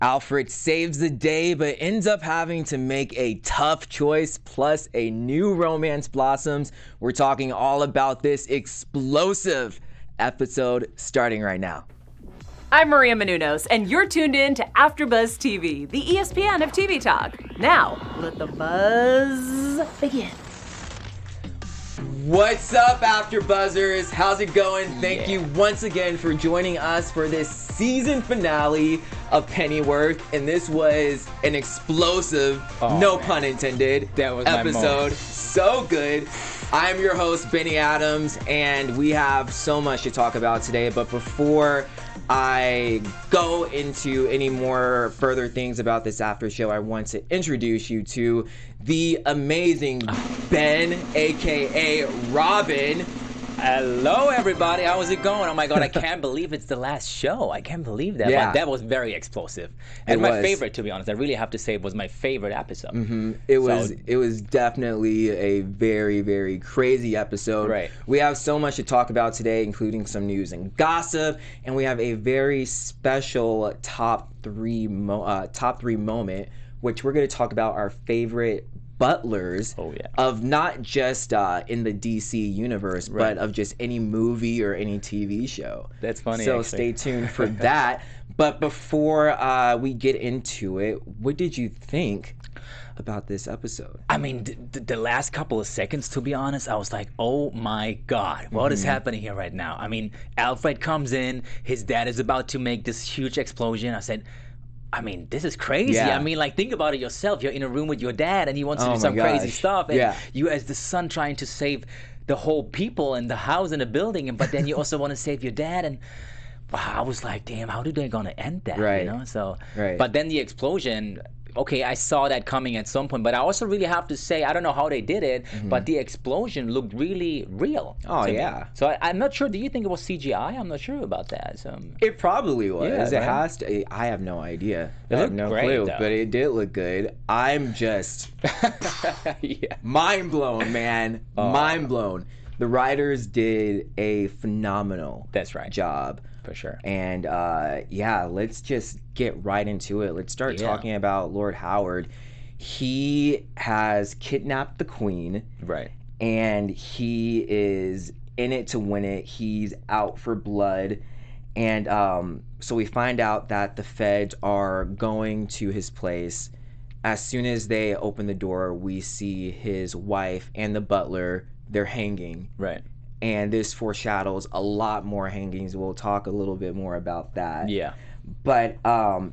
Alfred saves the day, but ends up having to make a tough choice, plus a new romance blossoms. We're talking all about this explosive episode starting right now. I'm Maria Menounos, and you're tuned in to AfterBuzz TV, the ESPN of TV talk. Now, let the buzz begin. What's up, AfterBuzzers? How's it going? Thank you once again for joining us for this season finale of Pennyworth, and this was an explosive, pun intended, that was episode. So good. I'm your host, Benny Adams, and we have so much to talk about today. But before I go into any more further things about this after show, I want to introduce you to the amazing Ben, aka Robin. Hello, everybody. How is it going? Oh my God, I can't believe it's the last show. I can't believe that. Yeah. But that was very explosive. And my favorite, to be honest. I really have to say it was my favorite episode. Mm-hmm. It was definitely a very, very crazy episode. Right. We have so much to talk about today, including some news and gossip, and we have a very special top three moment, which we're going to talk about our favorite butlers of not just in the DC universe, but of just any movie or any TV show. That's funny. So actually. Stay tuned for that. But before we get into it, what did you think about this episode? I mean, the last couple of seconds, to be honest, I was like, oh my God, what is happening here right now? I mean, Alfred comes in, his dad is about to make this huge explosion. I said, I mean, this is crazy. Yeah. I mean, like, think about it yourself. You're in a room with your dad and he wants to do some crazy stuff. And you as the son trying to save the whole people and the house and the building. But then you also want to save your dad. And wow, I was like, damn, how are they going to end that? Right. You know? So, but then the explosion, okay, I saw that coming at some point, but I also really have to say, I don't know how they did it, but the explosion looked really real. Oh, to yeah. me. So I'm not sure. Do you think it was CGI? I'm not sure about that. So, it probably was. Yeah, it right? has to. I have no idea. It I have looked no great, clue, though. but it did look good. I'm just mind blown, man. Mind blown. The writers did a phenomenal job. For sure. And let's just get right into it. Let's start talking about Lord Howard. He has kidnapped the queen. Right. And he is in it to win it. He's out for blood. And so we find out that the feds are going to his place. As soon as they open the door, we see his wife and the butler. They're hanging. Right. And this foreshadows a lot more hangings. We'll talk a little bit more about that. Yeah. But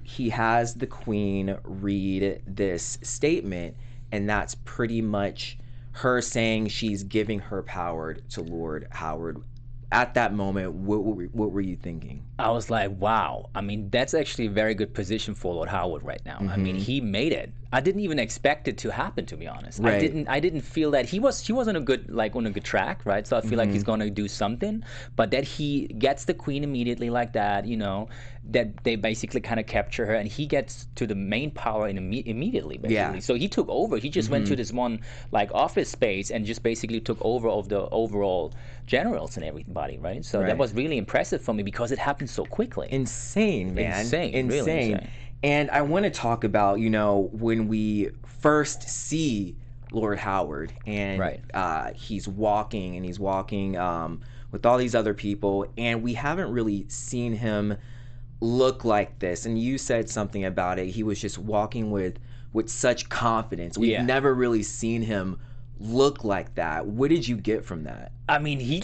he has the queen read this statement, and that's pretty much her saying she's giving her power to Lord Howard. At that moment, what were you thinking? I was like, wow. I mean, that's actually a very good position for Lord Howard right now. I mean, he made it. I didn't even expect it to happen, to be honest. Right. I didn't feel that he was on a good track, right? So I feel like he's gonna do something, but that he gets the queen immediately like that, you know, that they basically kind of capture her, and he gets to the main power immediately, basically. Yeah. So he took over. He just went to this one like office space and just basically took over of the overall generals and everybody, right? So that was really impressive for me because it happened so quickly. Insane, man. Insane. Really insane. And I want to talk about, you know, when we first see Lord Howard and he's walking with all these other people, and we haven't really seen him look like this. And you said something about it. He was just walking with such confidence. We've never really seen him look like that. What did you get from that? I mean, he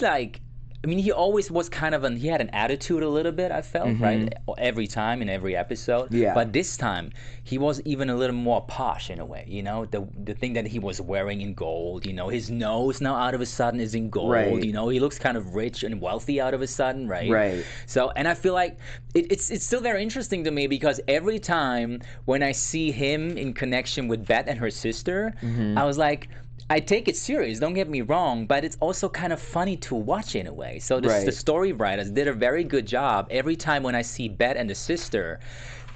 always was he had an attitude a little bit, I felt, right? Every time in every episode. Yeah. But this time, he was even a little more posh in a way, you know? The thing that he was wearing in gold, you know? His nose now out of a sudden is in gold, you know? He looks kind of rich and wealthy out of a sudden, right? Right. So, and I feel like it's still very interesting to me because every time when I see him in connection with Beth and her sister, I was like, I take it serious, don't get me wrong, but it's also kind of funny to watch in a way. So the story writers did a very good job. Every time when I see Beth and the sister,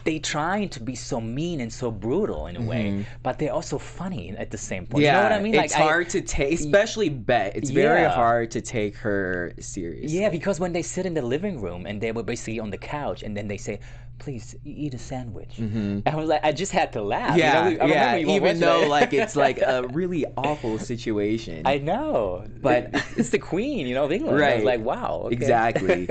they trying to be so mean and so brutal in a way, but they're also funny at the same point. Yeah, you know what I mean? It's hard to take, especially Beth. It's very hard to take her seriously. Yeah, because when they sit in the living room and they were basically on the couch and then they say, please eat a sandwich. I was like, I just had to laugh. Yeah, I remember you even though like it's like a really awful situation. I know, but it's the Queen, of England. Right. I was like, wow. Okay. Exactly.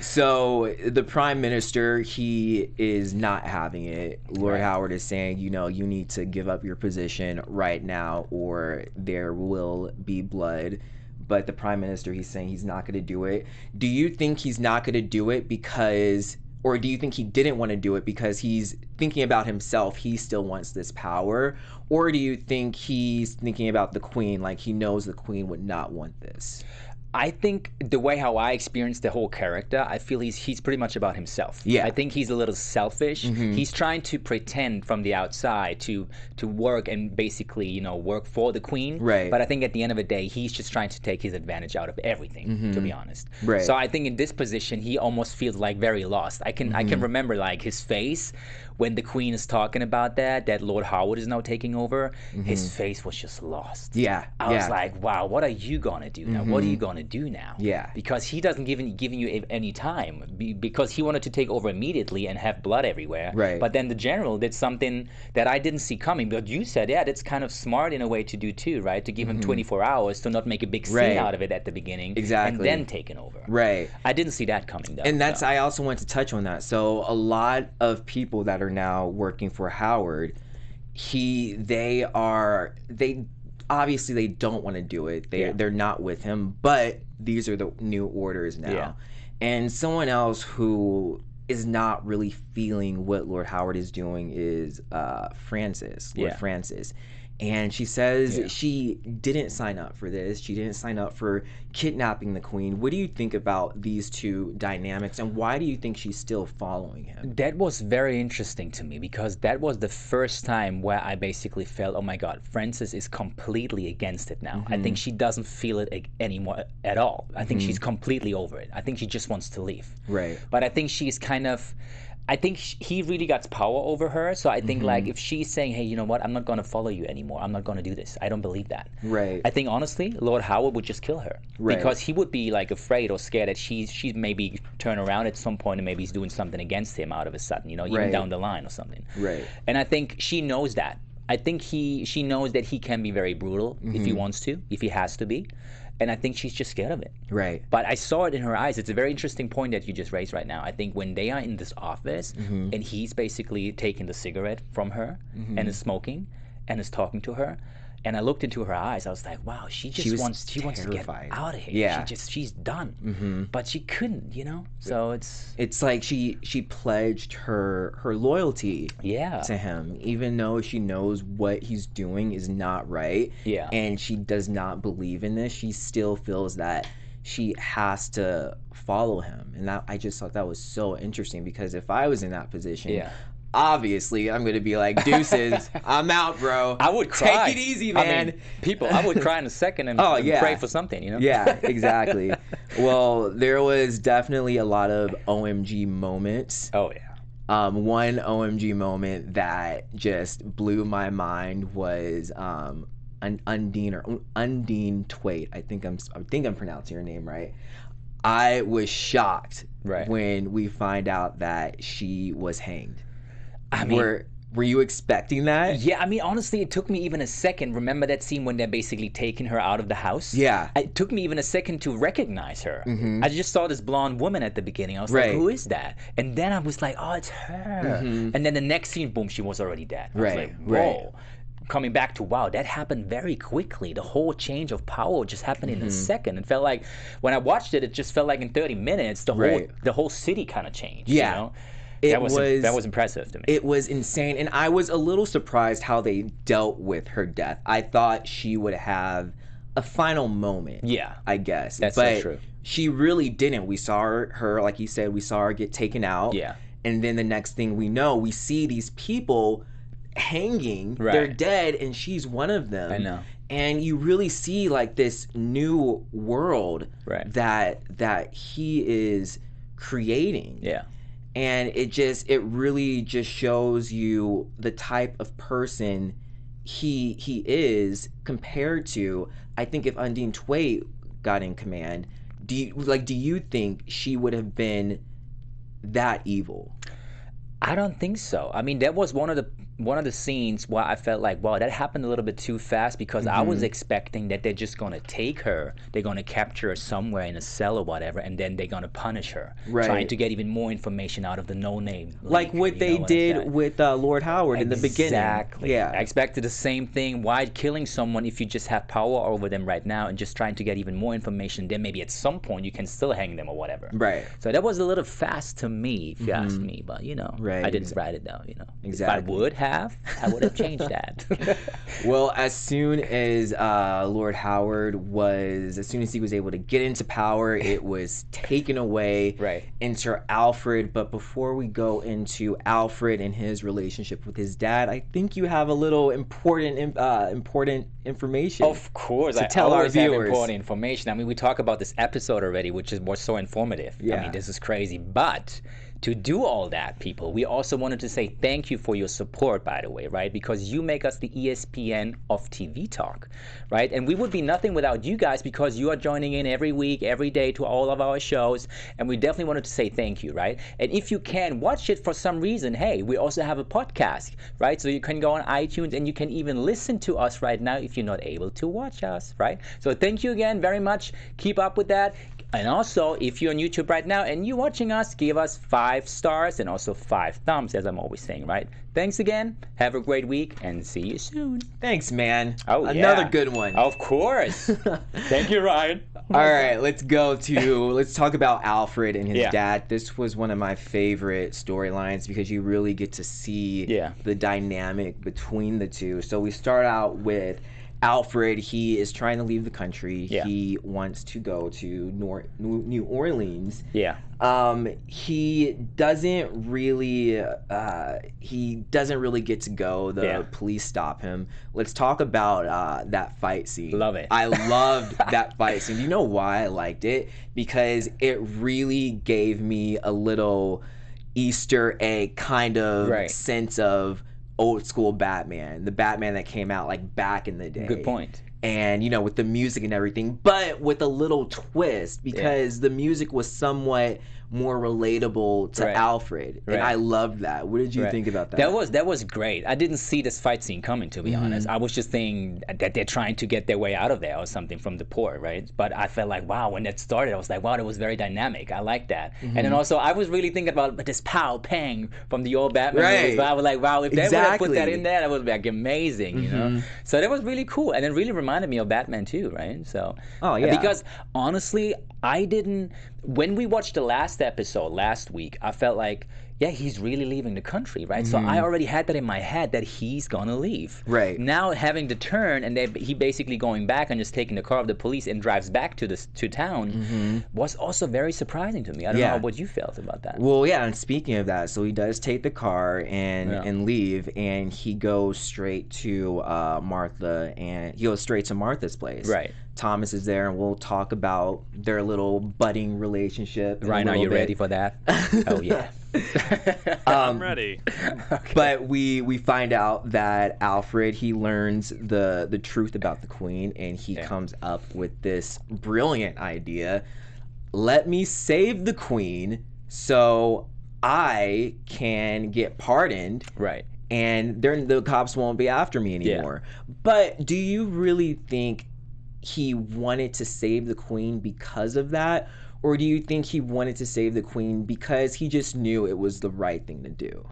So the Prime Minister, he is not having it. Lord Howard is saying, you need to give up your position right now, or there will be blood. But the Prime Minister, he's saying he's not going to do it. Do you think he's not going to do it because, or do you think he didn't want to do it because he's thinking about himself, he still wants this power? Or do you think he's thinking about the Queen, like he knows the Queen would not want this? I think the way how I experienced the whole character, I feel he's pretty much about himself. Yeah. I think he's a little selfish. He's trying to pretend from the outside to work and basically, work for the Queen. Right. But I think at the end of the day, he's just trying to take his advantage out of everything, to be honest. Right. So I think in this position, he almost feels like very lost. I can remember like his face when the Queen is talking about that Lord Howard is now taking over. His face was just lost. Yeah. I was like, wow, what are you gonna do now? What are you gonna do now? Yeah. Because he doesn't giving you any time because he wanted to take over immediately and have blood everywhere. Right. But then the general did something that I didn't see coming. But you said, yeah, that's kind of smart in a way to do too, right? To give him 24 hours to not make a big scene out of it at the beginning. Exactly. And then taking over. Right. I didn't see that coming though. And I also want to touch on that. So a lot of people that are now working for Howard, they obviously they don't want to do it. They're not with him, but these are the new orders now. Yeah. And someone else who is not really feeling what Lord Howard is doing is Lord Francis. And she says she didn't sign up for this. She didn't sign up for kidnapping the Queen. What do you think about these two dynamics, and why do you think she's still following him? That was very interesting to me because that was the first time where I basically felt, oh my God, Frances is completely against it now. I think she doesn't feel it anymore at all. I think she's completely over it. I think she just wants to leave. Right. But I think she's kind of... I think he really got power over her. So I think like if she's saying, hey, you know what? I'm not going to follow you anymore. I'm not going to do this. I don't believe that. Right. I think honestly, Lord Howard would just kill her. Right. Because he would be like afraid or scared that she's maybe turn around at some point and maybe he's doing something against him out of a sudden, even down the line or something. Right. And I think she knows that. I think she knows that he can be very brutal if he wants to, if he has to be. And I think she's just scared of it. Right. But I saw it in her eyes. It's a very interesting point that you just raised right now. I think when they are in this office and he's basically taking the cigarette from her and is smoking and is talking to her, and I looked into her eyes, I was like, wow, she wants to get out of here. Yeah. She's done. But she couldn't, So it's like she pledged her loyalty to him, even though she knows what he's doing is not right. Yeah. And she does not believe in this. She still feels that she has to follow him. And I just thought that was so interesting, because if I was in that position, obviously I'm gonna be like, deuces, I'm out, bro. I would cry. Take it easy, man. I would cry in a second and pray for something, Yeah, exactly. Well, there was definitely a lot of OMG moments. Oh yeah. One OMG moment that just blew my mind was Undine Twait. I think I'm pronouncing her name right. I was shocked when we find out that she was hanged. I mean, were you expecting that? Yeah, I mean, honestly, it took me even a second. Remember that scene when they're basically taking her out of the house? Yeah. It took me even a second to recognize her. I just saw this blonde woman at the beginning. I was like, who is that? And then I was like, oh, it's her. And then the next scene, boom, she was already dead. I was like, whoa. Coming back to, wow, that happened very quickly. The whole change of power just happened in a second. It felt like, when I watched it, it just felt like in 30 minutes, the whole city kind of changed. Yeah. That was impressive to me. It was insane, and I was a little surprised how they dealt with her death. I thought she would have a final moment. Yeah, I guess that's so true. She really didn't. We saw her, like you said, we saw her get taken out. Yeah, and then the next thing we know, we see these people hanging. They're dead, and she's one of them. I know. And you really see like this new world that he is creating. Yeah. And it really just shows you the type of person he is compared to, I think, if Undine Twait got in command, do you think she would have been that evil? I don't think so. I mean, that was one of the scenes where I felt like, wow, that happened a little bit too fast, because I was expecting that they're just gonna take her, they're gonna capture her somewhere in a cell or whatever, and then they're gonna punish her, trying to get even more information out of the no-name. Like what they did with Lord Howard in the beginning. Exactly. Yeah. I expected the same thing. Why killing someone if you just have power over them right now and just trying to get even more information? Then maybe at some point you can still hang them or whatever. Right. So that was a little fast to me, if you ask me. But I didn't write it down. Exactly. If I would have changed that. Well, as soon as Lord Howard as soon as he was able to get into power, it was taken away. Right. Enter Alfred. But before we go into Alfred and his relationship with his dad, I think you have a little important information. Of course, to tell our viewers. Have important information. I mean, we talked about this episode already, which was so informative. Yeah. I mean, this is crazy. But to do all that, people, we also wanted to say thank you for your support, by the way, right? Because you make us the ESPN of TV talk, right? And we would be nothing without you guys, because you are joining in every week, every day to all of our shows. And we definitely wanted to say thank you, right? And if you can watch it for some reason, hey, we also have a podcast, right? So you can go on iTunes and you can even listen to us right now if you're not able to watch us, right? So thank you again very much. Keep up with that. And also, if you're on YouTube right now and you're watching us, give us 5 stars and also 5 thumbs, as I'm always saying, right? Thanks again. Have a great week and see you soon. Thanks, man. Oh, yeah. Another good one. Of course. Thank you, Ryan. All right, let's talk about Alfred and his dad. This was one of my favorite storylines because you really get to see the dynamic between the two. So we start out with Alfred. He is trying to leave the country. Yeah. He wants to go to New Orleans. Yeah. He doesn't really get to go. The police stop him. Let's talk about that fight scene. Love it. I loved that fight scene. You know why I liked it? Because it really gave me a little Easter egg kind of sense of old school Batman, the Batman that came out like back in the day. Good point. And with the music and everything, but with a little twist, because the music was somewhat more relatable to Alfred, and I loved that. What did you think about that? That was great. I didn't see this fight scene coming, to be honest. I was just thinking that they're trying to get their way out of there or something from the port, right? But I felt like, wow, when that started, I was like, wow, that was very dynamic. I like that. And then also, I was really thinking about this pow pang from the old Batman movies. But I was like, wow, if they would have put that in there, that would be like amazing, So that was really cool, and it really reminded me of Batman too, right? So, because honestly, when we watched the last episode last week, I felt like, he's really leaving the country, right? So I already had that in my head that he's gonna leave. Right. Now having the turn and he basically going back and just taking the car of the police and drives back to town was also very surprising to me. I don't know what you felt about that. Well, and speaking of that, so he does take the car and leave, and he goes straight to Martha, and he goes straight to Martha's place. Right. Thomas is there, and we'll talk about their little budding relationship. Ryan, are you ready for that? Oh yeah. I'm ready. Okay. But we find out that Alfred, he learns the truth about the Queen, and he comes up with this brilliant idea. Let me save the Queen so I can get pardoned. Right. And the cops won't be after me anymore. But do you really think he wanted to save the Queen because of that? Or do you think he wanted to save the Queen because he just knew it was the right thing to do?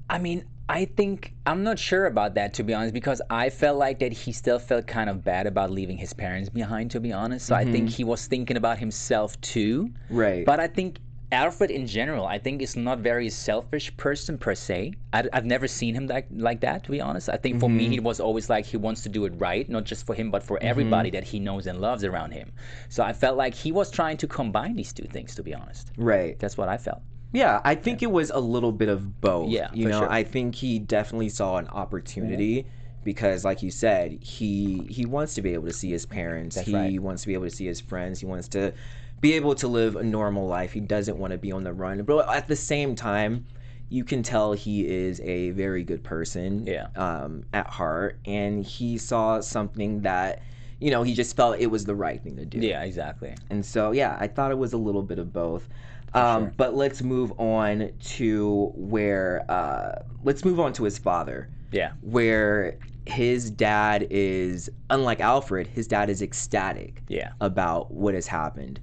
I mean, I'm not sure about that, to be honest, because I felt like that he still felt kind of bad about leaving his parents behind, to be honest. So I think he was thinking about himself too. Right. But I think Alfred in general, I think, is not very selfish person per se. I've never seen him like that, to be honest. I think for me, he was always like he wants to do it right, not just for him, but for everybody that he knows and loves around him. So I felt like he was trying to combine these two things, to be honest. Right. That's what I felt. Yeah, I think it was a little bit of both. Yeah, you know, sure. I think he definitely saw an opportunity because, like you said, he wants to be able to see his parents. He wants to be able to see his friends. He wants to be able to live a normal life. He doesn't want to be on the run. But at the same time, you can tell he is a very good person at heart. And he saw something that, he just felt it was the right thing to do. Yeah, exactly. And so, I thought it was a little bit of both. Sure. But let's move on to his father. Yeah. Where his dad is, unlike Alfred, his dad is ecstatic about what has happened.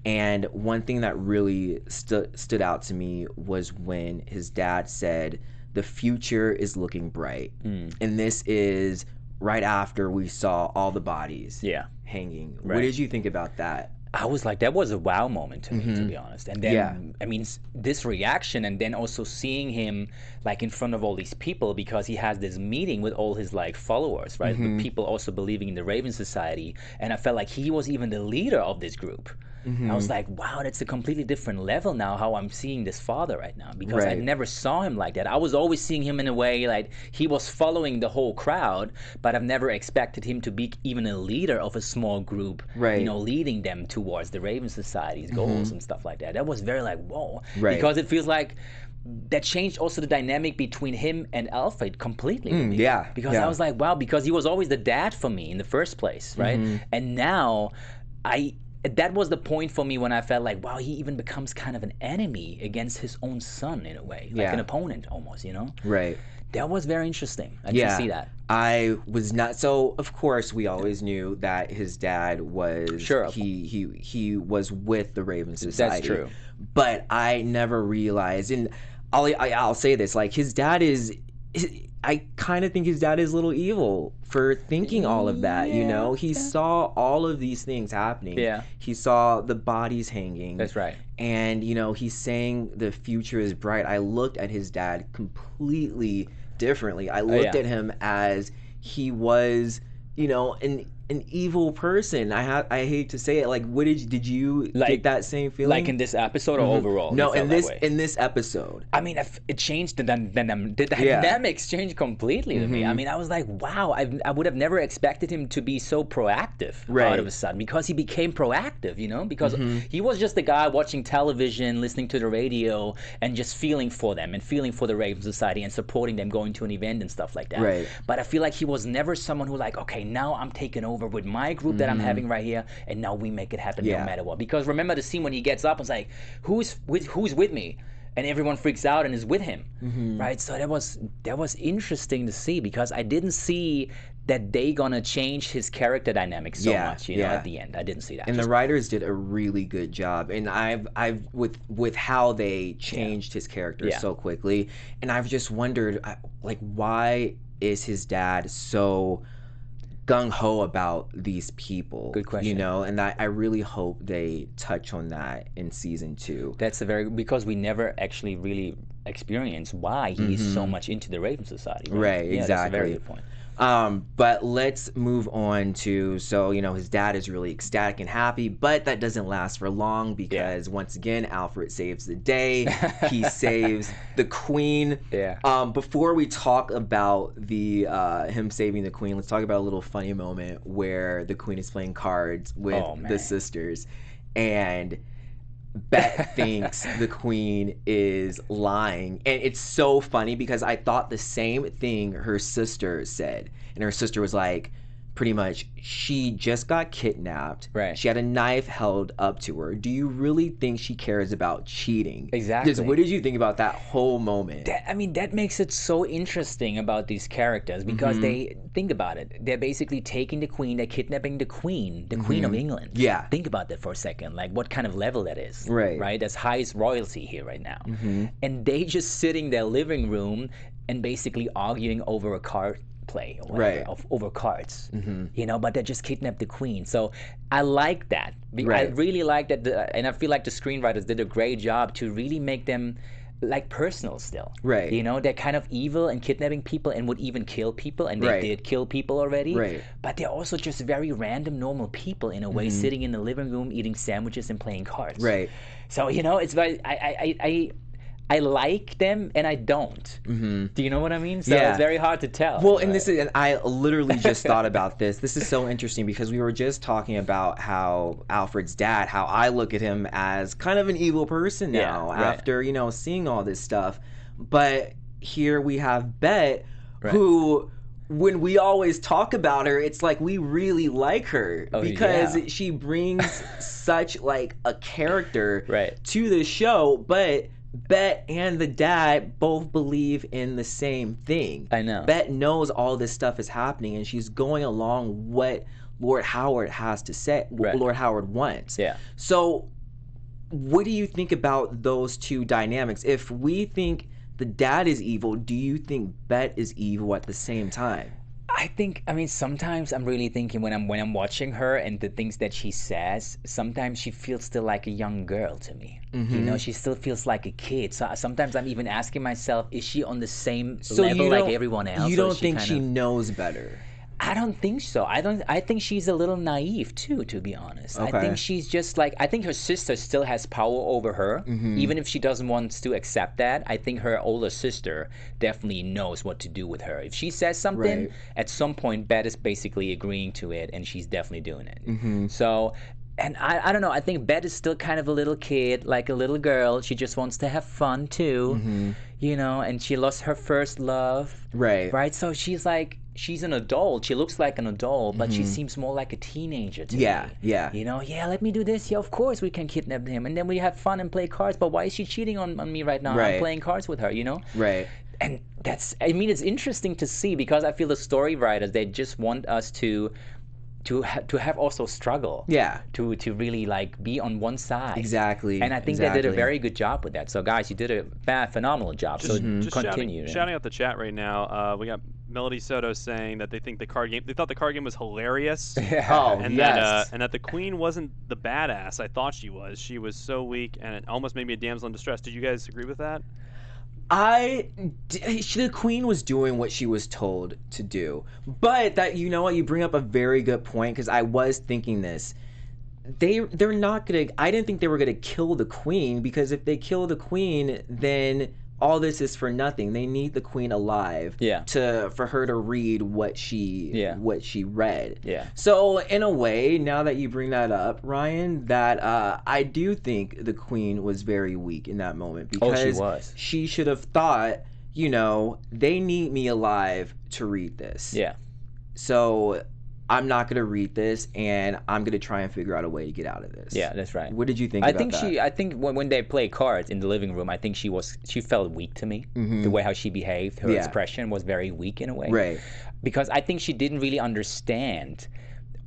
And one thing that really stood out to me was when his dad said, "The future is looking bright." And this is right after we saw all the bodies hanging. Right. What did you think about that? I was like, that was a wow moment to me, to be honest. And then, I mean, this reaction, and then also seeing him like in front of all these people, because he has this meeting with all his like followers, right? With people also believing in the Raven Society, and I felt like he was even the leader of this group. I was like, wow, that's a completely different level now, how I'm seeing this father right now, because I never saw him like that. I was always seeing him in a way like he was following the whole crowd, but I've never expected him to be even a leader of a small group, you know, leading them towards the Raven Society's goals and stuff like that. That was very like, whoa, because it feels like that changed also the dynamic between him and Alfred completely. Because I was like, wow, because he was always the dad for me in the first place, right? And now that was the point for me when I felt like, wow, he even becomes kind of an enemy against his own son in a way, like an opponent almost, you know? Right. That was very interesting. I didn't see that. I was not. So of course we always knew that his dad was he was with the Raven Society. That's true. But I never realized, and I'll say this, like his dad is. I kind of think his dad is a little evil for thinking all of that, you know? He saw all of these things happening. He saw the bodies hanging. That's right. And, you know, he's saying the future is bright. I looked at his dad completely differently. I looked at him as he was, you know, an evil person. I hate to say it. Like, what did you get that same feeling? Like in this episode or overall? No, in this episode. I mean, it changed the dynamics changed completely to me. I mean, I was like, wow, I would have never expected him to be so proactive out of a sudden, because he became proactive, you know, because he was just a guy watching television, listening to the radio, and just feeling for them and feeling for the Raven Society and supporting them, going to an event and stuff like that. Right. But I feel like he was never someone who like, okay, now I'm taking over with my group that I'm having right here, and now we make it happen no matter what. Because remember the scene when he gets up and is like, who's with me? And everyone freaks out and is with him, right? So that was interesting to see, because I didn't see that they gonna change his character dynamic so much, you know, at the end. I didn't see that. And the writers did a really good job. And I've with how they changed his character so quickly, and I've just wondered, like, why is his dad so gung-ho about these people? Good question. You know, and I really hope they touch on that in season 2. That's because we never actually really experienced why he is so much into the Raven Society. Right, yeah, exactly. That's a very good point. But let's move on to, so, you know, his dad is really ecstatic and happy, but that doesn't last for long, because once again, Alfred saves the day. He saves the queen. Before we talk about the him saving the queen, let's talk about a little funny moment where the queen is playing cards with the sisters, and Bet thinks the queen is lying. And it's so funny, because I thought the same thing her sister said. And her sister was like, pretty much, she just got kidnapped. Right. She had a knife held up to her. Do you really think she cares about cheating? Exactly. Just, what did you think about that whole moment? That makes it so interesting about these characters, because they, think about it, they're basically taking the queen, they're kidnapping the queen of England. Yeah. Think about that for a second, like what kind of level that is. Right? That's highest royalty here right now. And they just sit in their living room and basically arguing over a card play or whatever, over cards, you know, but they just kidnapped the queen. So I like that. I really like that, and I feel like the screenwriters did a great job to really make them like personal still. You know, they're kind of evil and kidnapping people and would even kill people, and they did kill people already. But they're also just very random, normal people in a way, sitting in the living room, eating sandwiches and playing cards. So, you know, it's very, I like them and I don't. Do you know what I mean? So it's very hard to tell. Well, and I literally just thought about this. This is so interesting, because we were just talking about how Alfred's dad, how I look at him as kind of an evil person now after, you know, seeing all this stuff. But here we have Bet, who when we always talk about her, it's like we really like her because she brings such like a character to the show, but Bet and the dad both believe in the same thing. I know. Bet knows all this stuff is happening, and she's going along what Lord Howard has to say, what Lord Howard wants. Yeah. So what do you think about those two dynamics? If we think the dad is evil, do you think Bet is evil at the same time? I mean, sometimes I'm really thinking when I'm watching her and the things that she says, sometimes she feels still like a young girl to me. You know, she still feels like a kid. So sometimes I'm even asking myself, is she on the same level like everyone else? You don't think she knows better? I don't think so. I think she's a little naive too, to be honest. I think she's just like, I think her sister still has power over her, even if she doesn't want to accept that. I think her older sister definitely knows what to do with her. If she says something, at some point, Bet is basically agreeing to it, and she's definitely doing it. So, and I don't know, I think Bet is still kind of a little kid, like a little girl. She just wants to have fun too, you know, and she lost her first love. Right? So she's like, she's an adult. She looks like an adult, but she seems more like a teenager to me. Yeah. You know, let me do this. Yeah, of course we can kidnap him. And then we have fun and play cards. But why is she cheating on me right now? I'm playing cards with her, you know? And that's, I mean, it's interesting to see because I feel the story writers, they just want us to have also struggle. To really like be on one side. Exactly. And I think they did a very good job with that. So guys, you did a phenomenal job. Just continue. Shouting out the chat right now. We got Melody Soto saying that they thought the card game was hilarious. And that the queen wasn't the badass I thought she was. She was so weak and it almost made me a damsel in distress. Did you guys agree with that? The queen was doing what she was told to do, but that, you know what, you bring up a very good point, because I was thinking this. They're not gonna. I didn't think they were gonna kill the queen, because if they kill the queen, then all this is for nothing. They need the queen alive for her to read what she read. So in a way, now that you bring that up, Ryan, that I do think the queen was very weak in that moment, because she should have thought, you know, they need me alive to read this. So I'm not going to read this, and I'm going to try and figure out a way to get out of this. Yeah, that's right. What did you think about that? I think when they play cards in the living room, I think she felt weak to me. The way how she behaved, her expression was very weak in a way. Because I think she didn't really understand,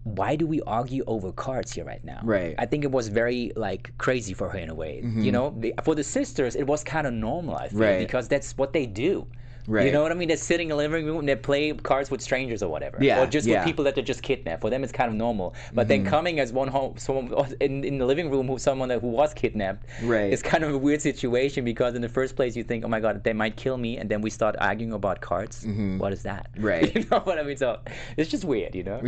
why do we argue over cards here right now? I think it was very like crazy for her in a way. You know, for the sisters, it was kind of normal, I think, because that's what they do. You know what I mean? They're sitting in a living room and they play cards with strangers or whatever. Or just with people that they just kidnapped. For them, it's kind of normal. But then coming as someone in the living room someone who was kidnapped, it's kind of a weird situation, because in the first place you think, oh my God, they might kill me, and then we start arguing about cards. What is that? You know what I mean? So it's just weird, you know?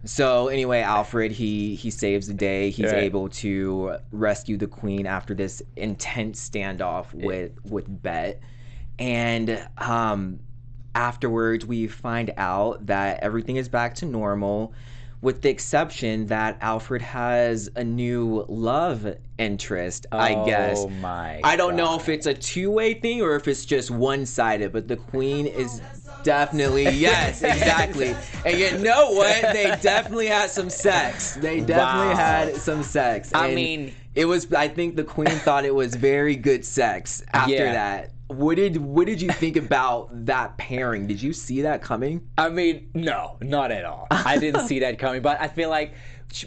So anyway, Alfred, he saves the day. He's able to rescue the queen after this intense standoff with Bet. And afterwards, we find out that everything is back to normal, with the exception that Alfred has a new love interest, I guess. Oh my I don't know if it's a two-way thing or if it's just one-sided, but the queen is definitely, yes, exactly. And you know what? They definitely had some sex. They definitely had some sex. I mean, it was, I think the queen thought it was very good sex after that. What did you think about that pairing? Did you see that coming? I mean, no, not at all. I didn't see that coming. But I feel like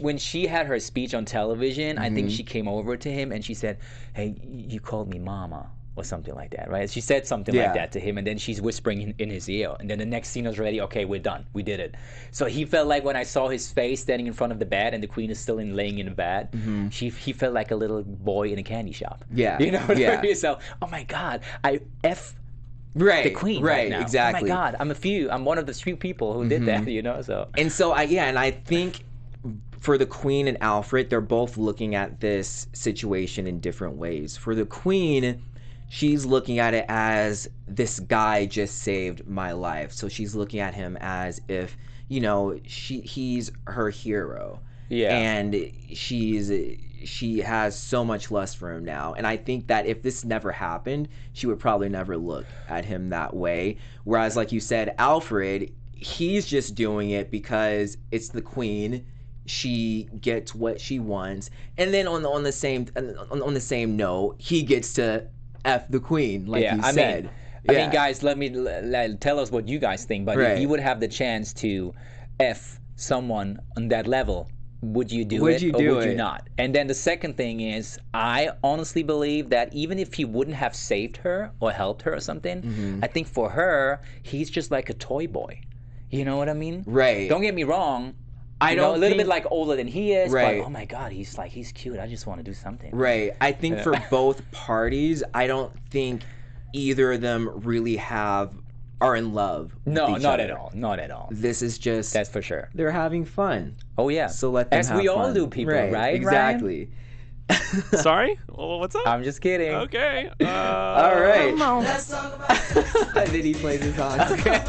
when she had her speech on television, I think she came over to him and she said, "Hey, you called me mama," or something like that, right? She said something like that to him, and then she's whispering in his ear. And then the next scene was ready. Okay, we're done. We did it. So he felt like when I saw his face standing in front of the bed and the queen is still laying in the bed, he felt like a little boy in a candy shop. You know what I mean? So, oh my God, I the queen right now. Exactly. Oh my God, I'm one of the few people who did that, you know? So. And so, I think for the queen and Alfred, they're both looking at this situation in different ways. For the queen, she's looking at it as, this guy just saved my life. So she's looking at him as if, you know, he's her hero. And she has so much lust for him now. And I think that if this never happened, she would probably never look at him that way. Whereas, like you said, Alfred, he's just doing it because it's the queen. She gets what she wants, and then on the same note, he gets to F the queen, like you said. I mean, guys, tell us what you guys think. But if you would have the chance to F someone on that level, would you do it or would you not? And then the second thing is, I honestly believe that even if he wouldn't have saved her or helped her or something, I think for her, he's just like a toy boy. You know what I mean? Right. Don't get me wrong. I don't a little bit like older than he is, but oh my God, he's cute. I just want to do something. Right. I think for both parties, I don't think either of them really are in love. No, not at all. Not at all. This is just, that's for sure. They're having fun. Oh yeah. So let them As have we all fun. do, people, right? Exactly. Ryan? Sorry? What's up? I'm just kidding. Okay. All right. Let's talk about and then he plays his song. Okay.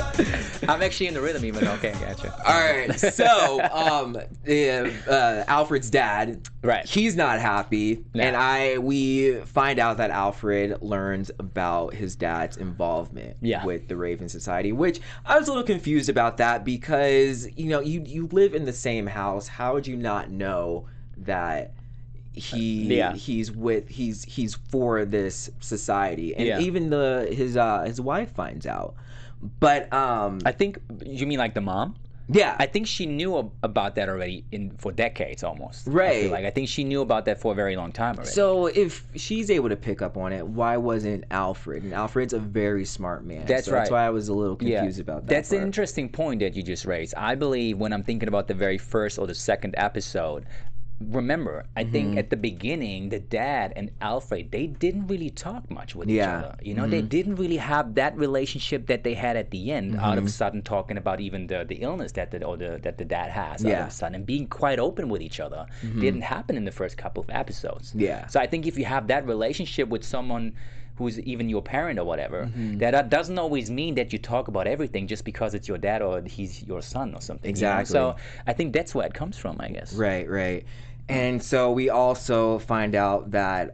I'm actually in the rhythm even. Okay, gotcha. All right. So, Alfred's dad, he's not happy, and we find out that Alfred learns about his dad's involvement with the Raven Society, which I was a little confused about that because, you live in the same house. How would you not know that he's for this society? And even his wife finds out. But I think you mean like the mom? Yeah, I think she knew about that already for decades almost. Right. I think she knew about that for a very long time already. So if she's able to pick up on it, why wasn't Alfred? And Alfred's a very smart man. That's right. That's why I was a little confused about that. That's an interesting point that you just raised. I believe when I'm thinking about the very first or the second episode, remember, I think at the beginning, the dad and Alfred, they didn't really talk much with each other. They didn't really have that relationship that they had at the end. Out of a sudden, talking about even the illness that the dad has. Out of a sudden, and being quite open with each other didn't happen in the first couple of episodes. Yeah. So I think if you have that relationship with someone who's even your parent or whatever, that doesn't always mean that you talk about everything just because it's your dad or he's your son or something. Exactly. So I think that's where it comes from, I guess. Right. And so we also find out that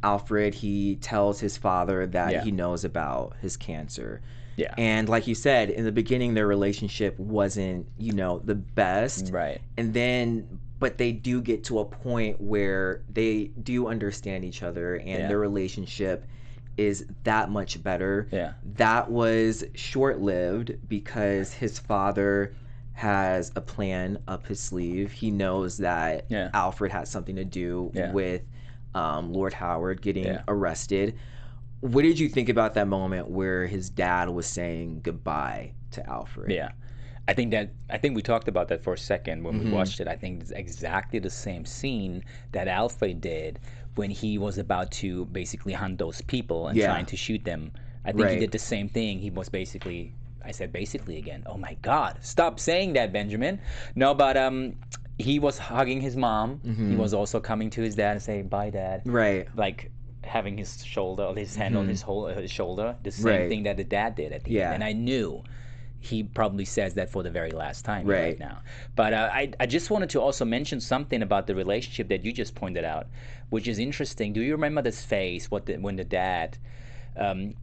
Alfred, he tells his father that he knows about his cancer. Yeah. And like you said, in the beginning, their relationship wasn't, the best. Right. And then, but they do get to a point where they do understand each other and their relationship is that much better. Yeah. That was short-lived because his father has a plan up his sleeve. He knows that Alfred has something to do with Lord Howard getting arrested. What did you think about that moment where his dad was saying goodbye to Alfred? Yeah. I think we talked about that for a second when we watched it. I think it's exactly the same scene that Alfred did when he was about to basically hunt those people and trying to shoot them. I think he did the same thing. He was basically, I said basically again. Oh my God! Stop saying that, Benjamin. No, but he was hugging his mom. He was also coming to his dad and saying, "Bye, Dad." Right. Like having his hand on his shoulder. The same thing that the dad did at the end. And I knew he probably says that for the very last time right now. But I just wanted to also mention something about the relationship that you just pointed out, which is interesting. Do you remember this phase when the dad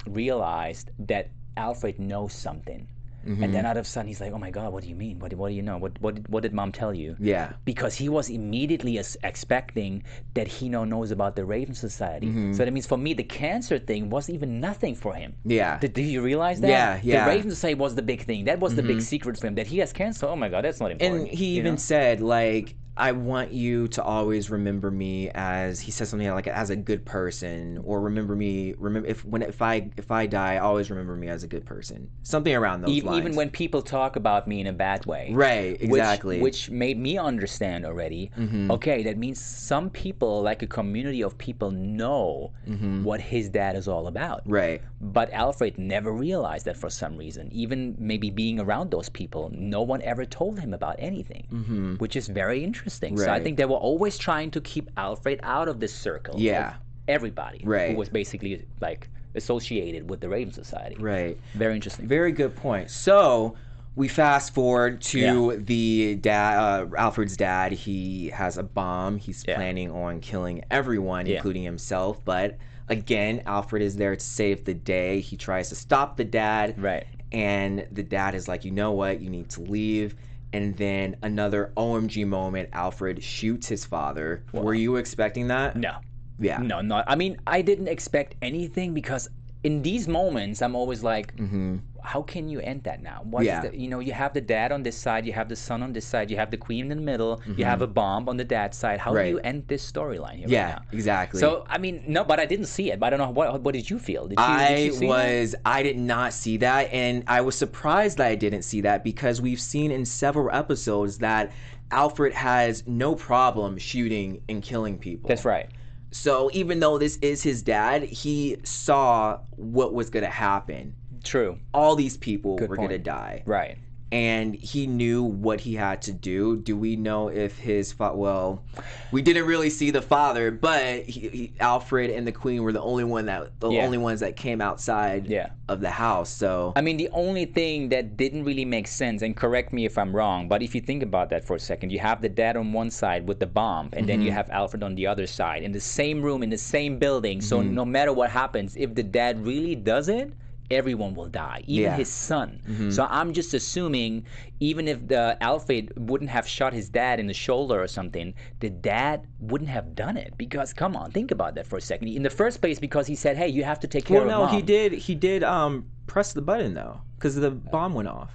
realized that Alfred knows something? And then out of sudden he's like, "Oh my God, what do you mean? What do you know? What did Mom tell you?" Yeah. Because he was immediately expecting that he knows about the Raven Society. So that means for me, the cancer thing was even nothing for him. Yeah. Did you realize that? Yeah. The Raven Society was the big thing. That was the big secret for him. That he has cancer. Oh my God, that's not important. And he even said, like, I want you to always remember me as, he says something like, as a good person, or if I die, always remember me as a good person. Something around those lines. Even when people talk about me in a bad way. Right, exactly. Which made me understand already, okay, that means some people, like a community of people, know what his dad is all about. Right. But Alfred never realized that for some reason. Even maybe being around those people, no one ever told him about anything, which is very interesting. Right. So I think they were always trying to keep Alfred out of this circle. Yeah. Of everybody who was basically like associated with the Raven Society. Right. Very interesting. Very good point. So we fast forward to the dad, Alfred's dad. He has a bomb. He's planning on killing everyone, including himself. But again, Alfred is there to save the day. He tries to stop the dad. Right. and the dad is like, you know what, you need to leave. And then another OMG moment, Alfred shoots his father. Wow. Were you expecting that? No. Yeah. No, not. I mean, I didn't expect anything because in these moments, I'm always like, how can you end that now? What is the, you have the dad on this side, you have the son on this side, you have the queen in the middle, you have a bomb on the dad's side. How do you end this storyline here right now? Exactly. So, I mean, no, but I didn't see it. But I don't know, what did you feel? Did you see that? I did not see that, and I was surprised that I didn't see that because we've seen in several episodes that Alfred has no problem shooting and killing people. That's right. So even though this is his dad, he saw what was going to happen. True. All these people were going to die. Right. And he knew what he had to do. Do we know if his well, we didn't really see the father, but Alfred and the queen were the only ones that came outside of the house. So I mean, the only thing that didn't really make sense, and correct me if I'm wrong, but if you think about that for a second, you have the dad on one side with the bomb, and then you have Alfred on the other side in the same room in the same building. So no matter what happens, if the dad really does it, everyone will die, even his son. So I'm just assuming, even if the Alfred wouldn't have shot his dad in the shoulder or something, the dad wouldn't have done it. Because come on, think about that for a second. In the first place, because he said, "Hey, you have to take care of mom." Well, no, he did press the button though, because the bomb went off.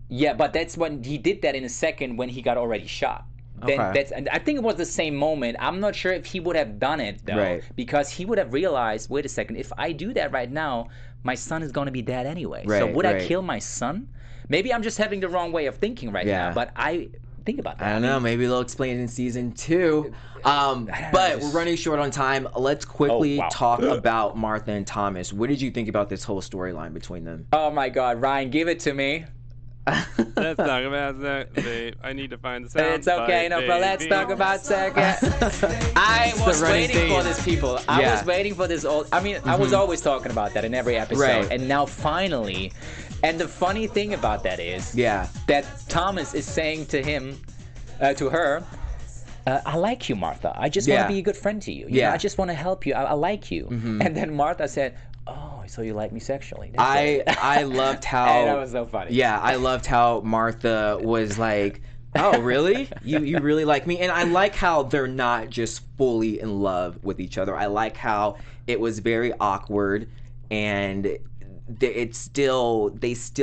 Yeah, but that's when he did that in a second when he got already shot. Then and I think it was the same moment. I'm not sure if he would have done it though, because he would have realized, wait a second, if I do that right now, my son is going to be dead anyway. So would I kill my son? Maybe I'm just having the wrong way of thinking right now, but I think about that. I don't know. Maybe they'll explain it in season 2. But we're running short on time. Let's quickly talk about Martha and Thomas. What did you think about this whole storyline between them? Oh my God, Ryan, give it to me. Let's talk about that. I need to find the sound. It's okay, no, but let's talk about sex. I was waiting for this, people. I was waiting for this. I was always talking about that in every episode, and now finally. And the funny thing about that is, that Thomas is saying to him, to her, I like you, Martha. I just want to be a good friend to you. You know, I just want to help you. I like you. And then Martha said, "Oh, so you like me sexually?" I loved how and that was so funny. Yeah, I loved how Martha was like, "Oh, really? You really like me?" And I like how they're not just fully in love with each other. I like how it was very awkward, and they still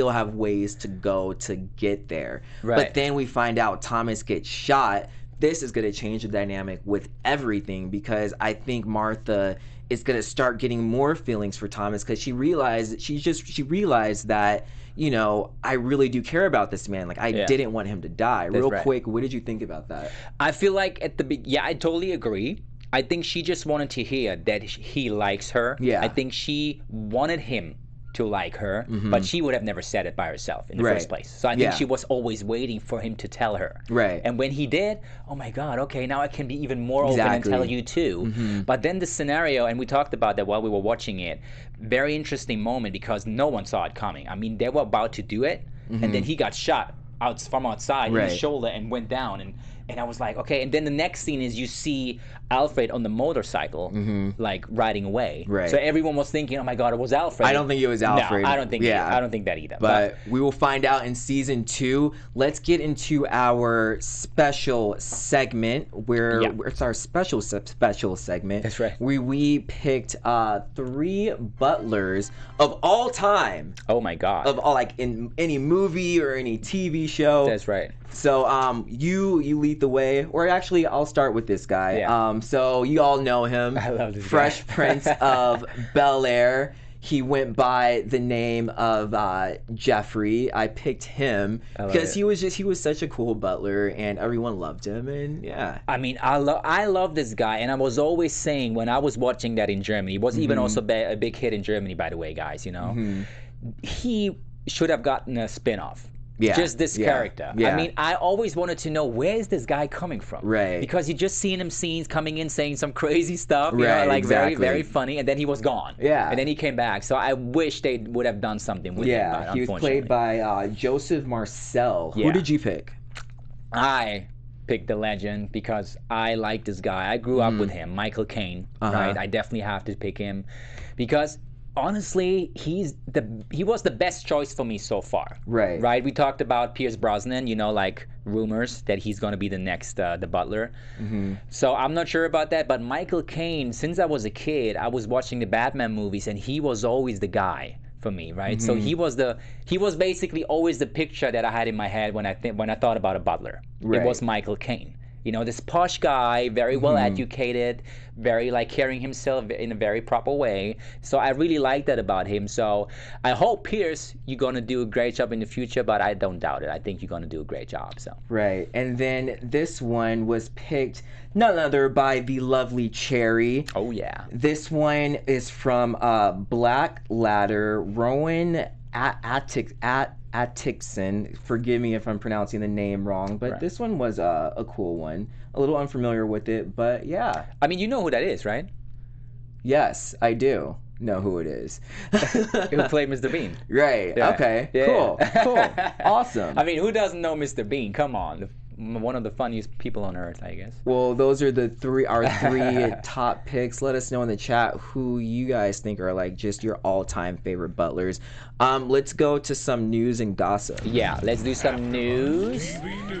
have ways to go to get there. But then we find out Thomas gets shot. This is going to change the dynamic with everything, because I think Martha is going to start getting more feelings for Thomas, because she realized that, I really do care about this man. Like, I didn't want him to die. Real quick, what did you think about that? I feel like I totally agree. I think she just wanted to hear that he likes her. I think she wanted him to like her, but she would have never said it by herself in the first place. So I think she was always waiting for him to tell her. And when he did, oh my God, okay, now I can be even more open and tell you too. But then the scenario, and we talked about that while we were watching it, very interesting moment, because no one saw it coming. I mean, they were about to do it, and then he got shot from outside in the shoulder and went down, and I was like, okay. And then the next scene is you see Alfred on the motorcycle, like riding away. So everyone was thinking, oh my God, it was Alfred. I don't think it was Alfred. No, I don't think. I don't think that either. But we will find out in season 2. Let's get into our special segment, where it's our special segment. That's right. We picked 3 butlers of all time. Oh my God. Of all, like in any movie or any TV show. That's right. So you lead the way, or actually I'll start with this guy. So you all know him. I love this Fresh guy. Prince of Bel-Air. He went by the name of Jeffrey. I picked him because he was such a cool butler, and everyone loved him. And I mean, I love this guy, and I was always saying when I was watching that in Germany, it was even also a big hit in Germany, by the way, guys. He should have gotten a spin-off. Just this character. I mean, I always wanted to know, where is this guy coming from? Because you just seen him scenes coming in saying some crazy stuff, very, very funny, and then he was gone. And then he came back. So I wish they would have done something with him. But he was played by Joseph Marcel. Who did you pick? I picked the legend because I like this guy. I grew up with him, Michael Caine. Right? I definitely have to pick him because honestly, he was the best choice for me so far. Right. We talked about Pierce Brosnan, like rumors that he's going to be the next the butler. So I'm not sure about that, but Michael Caine, since I was a kid, I was watching the Batman movies, and he was always the guy for me, right? So he was basically always the picture that I had in my head when I thought about a butler. It was Michael Caine. This posh guy, very well educated, very carrying himself in a very proper way. So I really like that about him. So I hope, Pierce, you're gonna do a great job in the future, but I don't doubt it. I think you're gonna do a great job. So right. And then this one was picked none other by the lovely Cherry. Oh yeah. This one is from Black Ladder, Rowan Atkinson. Forgive me if I'm pronouncing the name wrong, but this one was a cool one. A little unfamiliar with it, but yeah. I mean, you know who that is, right? Yes, I do know who it is. Who played Mr. Bean. Right. Yeah. Okay. Yeah. Cool. Awesome. I mean, who doesn't know Mr. Bean? Come on. One of the funniest people on earth, I guess. Well, those are our three top picks. Let us know in the chat who you guys think are just your all-time favorite butlers. Let's go to some news and gossip. Yeah, let's do some news.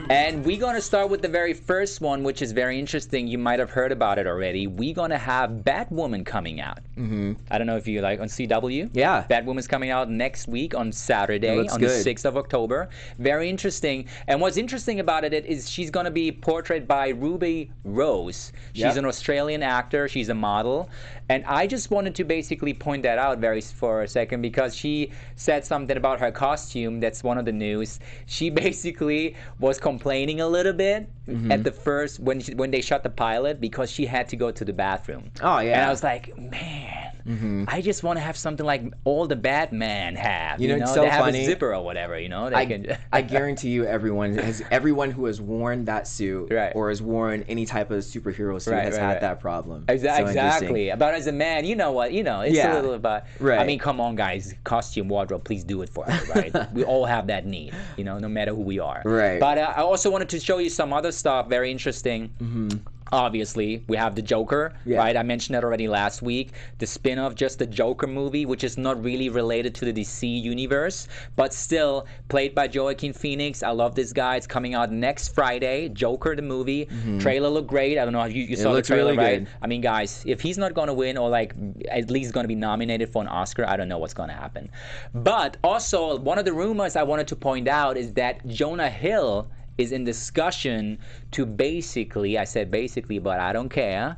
And we're going to start with the very first one, which is very interesting. You might have heard about it already. We're going to have Batwoman coming out. I don't know if you on CW. Yeah. Batwoman's coming out next week on Saturday, on the 6th of October. Very interesting. And what's interesting about it is she's going to be portrayed by Ruby Rose. She's an Australian actor. She's a model. And I just wanted to basically point that out for a second, because she said something about her costume. That's one of the news. She basically was complaining a little bit at the first, when they shot the pilot, because she had to go to the bathroom. Oh, yeah. And I was like, man, I just want to have something like all the Batman have. It's so they have funny. A zipper or whatever, I guarantee you everyone who has worn that suit or has worn any type of superhero suit has had that problem. Exactly. But as a man, you know what? It's a little about. Right. I mean, come on, guys. Costume, wardrobe, please do it for us, right? We all have that need, no matter who we are. Right. But I also wanted to show you some other stuff, very interesting. Obviously, we have the Joker, right? I mentioned that already last week. The spin-off, just the Joker movie, which is not really related to the DC universe, but still played by Joaquin Phoenix. I love this guy. It's coming out next Friday. Joker, the movie. Trailer looked great. I don't know if you saw the trailer, really right? good. I mean, guys, if he's not going to win, or at least going to be nominated for an Oscar, I don't know what's going to happen. But also, one of the rumors I wanted to point out is that Jonah Hill is in discussion to basically, I said basically, but I don't care,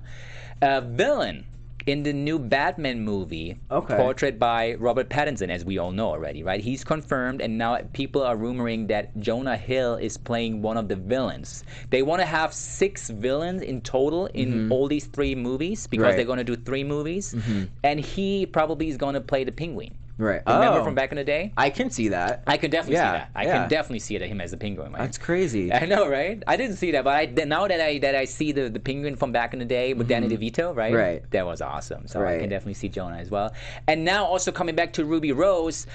a villain in the new Batman movie, portrayed by Robert Pattinson, as we all know already, right? He's confirmed, and now people are rumoring that Jonah Hill is playing one of the villains. They want to have 6 villains in total in all these 3 movies, because they're going to do 3 movies, and he probably is going to play the Penguin. Right. Remember from back in the day? I can see that. I can definitely see that. I can definitely see him as the Penguin. Right? That's crazy. I know, right? I didn't see that, but now that I see the Penguin from back in the day with Danny DeVito, right? Right. That was awesome. So I can definitely see Jonah as well. And now also coming back to Ruby Rose.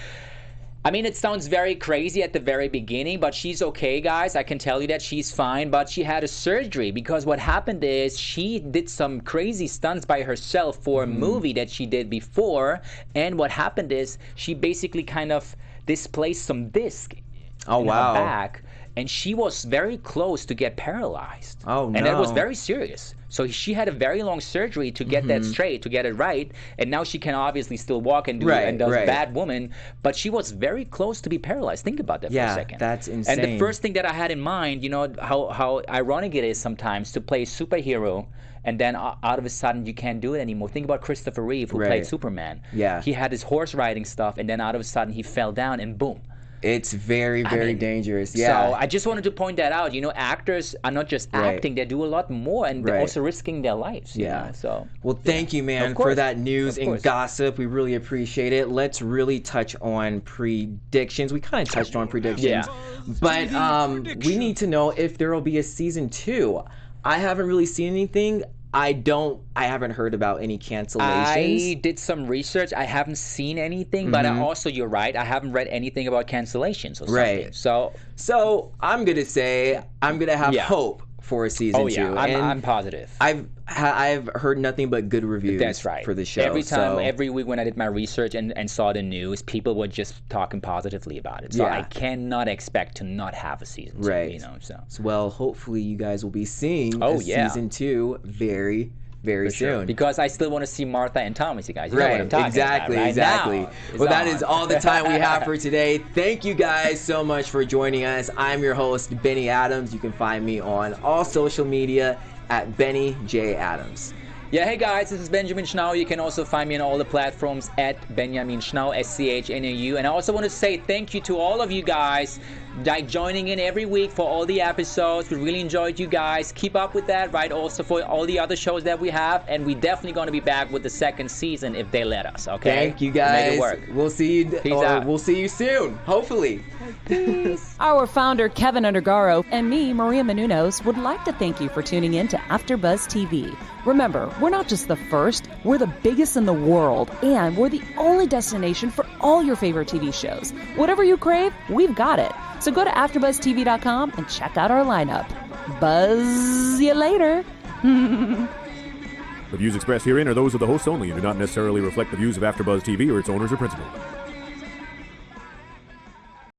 I mean, it sounds very crazy at the very beginning, but she's okay, guys. I can tell you that she's fine, but she had a surgery, because what happened is she did some crazy stunts by herself for a movie that she did before, and what happened is she basically kind of displaced some disc in her back, and she was very close to get paralyzed. Oh, no. And that was very serious. So she had a very long surgery to get that straight, to get it right, and now she can obviously still walk and do and does Batwoman, but she was very close to be paralyzed. Think about that for a second. That's insane. And the first thing that I had in mind, how ironic it is sometimes to play a superhero, and then out of a sudden you can't do it anymore. Think about Christopher Reeve, who played Superman. Yeah. He had his horse riding stuff, and then out of a sudden he fell down, and boom. It's very, very dangerous. Yeah. So I just wanted to point that out. Actors are not just acting; they do a lot more, and they're also risking their lives. So. Well, thank you, man, for that news and gossip. We really appreciate it. Let's really touch on predictions. We kind of touched on predictions, but we need to know if there will be a season 2. I haven't really seen anything. I haven't heard about any cancellations. I did some research. I haven't seen anything, but you're right. I haven't read anything about cancellations or something. Right. So I'm gonna say I'm gonna have hope for a season 2. I'm positive. I've heard nothing but good reviews. That's right. For the show. Every week when I did my research and saw the news, people were just talking positively about it. So I cannot expect to not have a season 2. Right. So well, hopefully you guys will be seeing season 2 very soon. Sure. Because I still want to see Martha and Thomas, you guys. You know what I'm talking about, right? Exactly. Now, well, that is all the time we have for today. Thank you guys so much for joining us. I'm your host, Benny Adams. You can find me on all social media at Benny J. Adams. Yeah, hey guys, this is Benjamin Schnau. You can also find me on all the platforms at Benjamin Schnau, SCHNAU. And I also want to say thank you to all of you guys joining in every week for all the episodes. We really enjoyed you guys. Keep up with that, right? Also for all the other shows that we have. And we're definitely going to be back with the second season if they let us, okay? Thank you guys. Make it work. We'll see you. Peace out. We'll see you soon, hopefully. Peace. Our founder, Keven Undergaro, and me, Maria Menounos, would like to thank you for tuning in to AfterBuzz TV. Remember, we're not just the first, we're the biggest in the world, and we're the only destination for all your favorite TV shows. Whatever you crave, we've got it. So go to AfterBuzzTV.com and check out our lineup. Buzz you later. The views expressed herein are those of the hosts only and do not necessarily reflect the views of AfterBuzz TV or its owners or principals.